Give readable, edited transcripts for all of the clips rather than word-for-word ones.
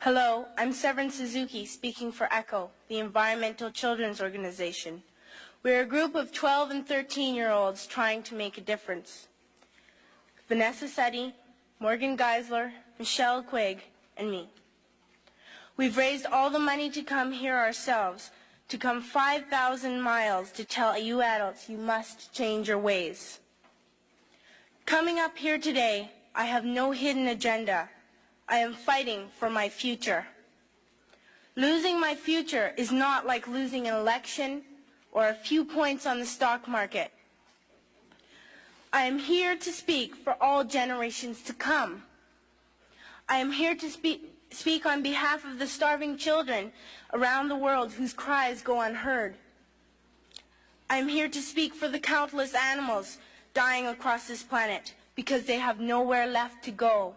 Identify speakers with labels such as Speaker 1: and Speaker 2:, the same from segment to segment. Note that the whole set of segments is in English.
Speaker 1: Hello, I'm Severin Suzuki speaking for ECHO, the Environmental Children's Organization. We're a group of 12 and 13-year-olds trying to make a difference. Vanessa Setti, Morgan Geisler, Michelle Quigg, and me. We've raised all the money to come here ourselves, to come 5,000 miles to tell you adults you must change your ways. Coming up here today, I have no hidden agenda. I am fighting for my future. Losing my future is not like losing an election or a few points on the stock market. I am here to speak for all generations to come. I am here to speak on behalf of the starving children around the world whose cries go unheard. I am here to speak for the countless animals dying across this planet because they have nowhere left to go.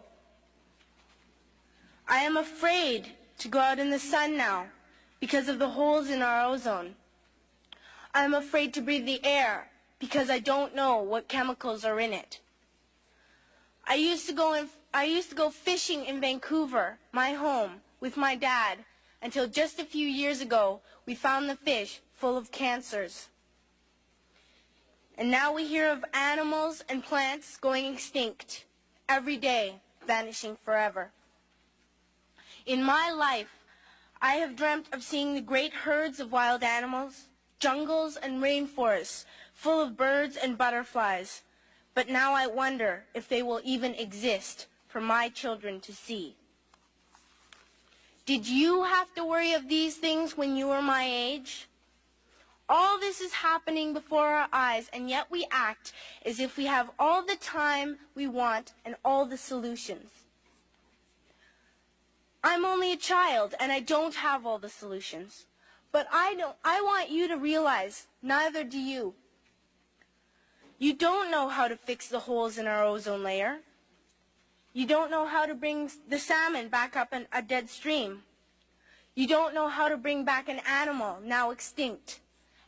Speaker 1: I am afraid to go out in the sun now because of the holes in our ozone. I am afraid to breathe the air because I don't know what chemicals are in it. I used to go fishing in Vancouver, my home, with my dad, until just a few years ago we found the fish full of cancers. And now we hear of animals and plants going extinct every day, vanishing forever. In my life, I have dreamt of seeing the great herds of wild animals, jungles and rainforests full of birds and butterflies, but now I wonder if they will even exist for my children to see. Did you have to worry of these things when you were my age? All this is happening before our eyes, and yet we act as if we have all the time we want and all the solutions. I'm only a child, and I don't have all the solutions. But I want you to realize, neither do you. You don't know how to fix the holes in our ozone layer. You don't know how to bring the salmon back up in a dead stream. You don't know how to bring back an animal now extinct.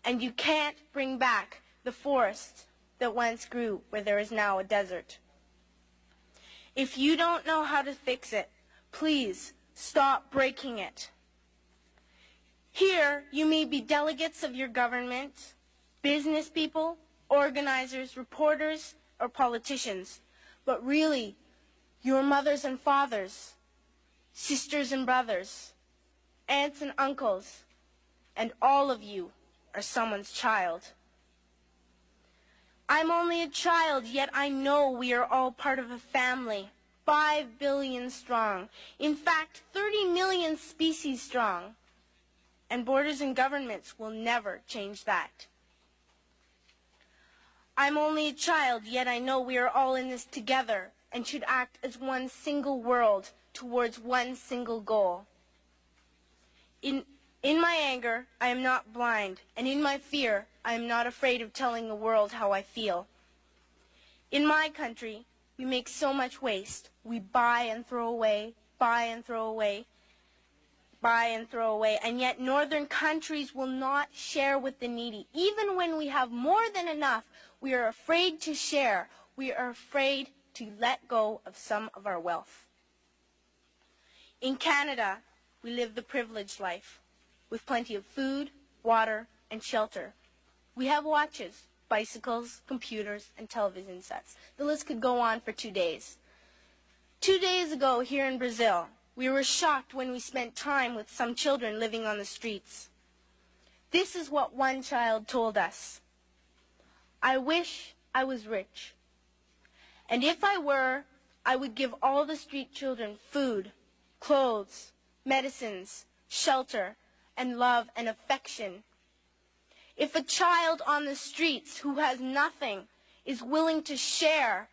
Speaker 1: And you can't bring back the forest that once grew where there is now a desert. If you don't know how to fix it, please stop breaking it. Here, you may be delegates of your government, business people, organizers, reporters, or politicians, but really, your mothers and fathers, sisters and brothers, aunts and uncles, and all of you are someone's child. I'm only a child, yet I know we are all part of a family, 5 billion strong. In fact, 30 million species strong. And borders and governments will never change that. I'm only a child, yet I know we are all in this together and should act as one single world towards one single goal. In my anger, I am not blind, and in my fear, I am not afraid of telling the world how I feel. In my country, we make so much waste. We buy and throw away, buy and throw away, buy and throw away, and yet northern countries will not share with the needy. Even when we have more than enough, we are afraid to share. We are afraid to let go of some of our wealth. In Canada, we live the privileged life, with plenty of food, water, and shelter. We have watches, bicycles, computers, and television sets. The list could go on for 2 days. 2 days ago, here in Brazil, we were shocked when we spent time with some children living on the streets. This is what one child told us. I wish I was rich. And if I were, I would give all the street children food, clothes, medicines, shelter, and love and affection. If a child on the streets who has nothing is willing to share,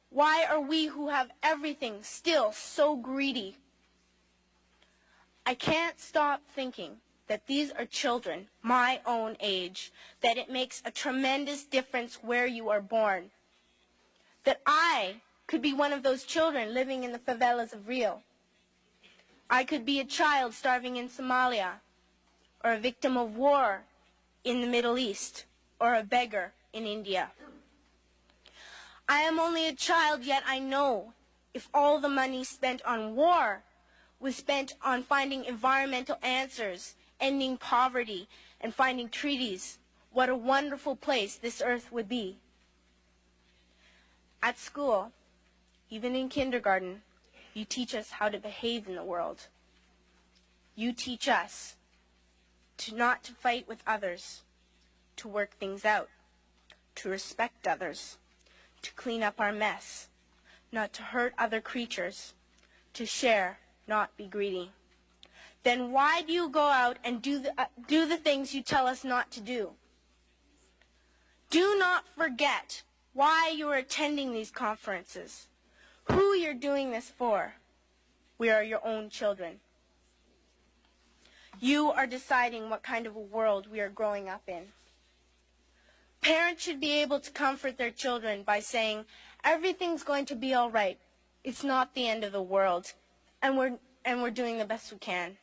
Speaker 1: why are we who have everything still so greedy? I can't stop thinking that these are children my own age, that it makes a tremendous difference where you are born, that I could be one of those children living in the favelas of Rio. I could be a child starving in Somalia, or a victim of war in the Middle East, or a beggar in India. I am only a child, yet I know if all the money spent on war was spent on finding environmental answers, ending poverty, and finding treaties, what a wonderful place this earth would be. At school, even in kindergarten, you teach us how to behave in the world. You teach us not to fight with others, to work things out, to respect others, to clean up our mess, not to hurt other creatures, to share, not be greedy. Then why do you go out and do the things you tell us not to do? Do not forget why you are attending these conferences, who you're doing this for. We are your own children. You are deciding what kind of a world we are growing up in. Parents should be able to comfort their children by saying, everything's going to be all right. It's not the end of the world, and we're doing the best we can.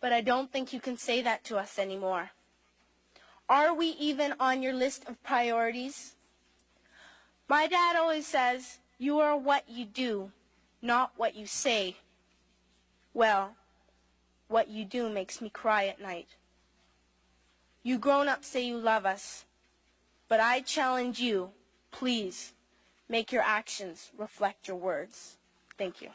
Speaker 1: But I don't think you can say that to us anymore. Are we even on your list of priorities? My dad always says, you are what you do, not what you say. Well, what you do makes me cry at night. You grown-ups say you love us, but I challenge you, please, make your actions reflect your words. Thank you.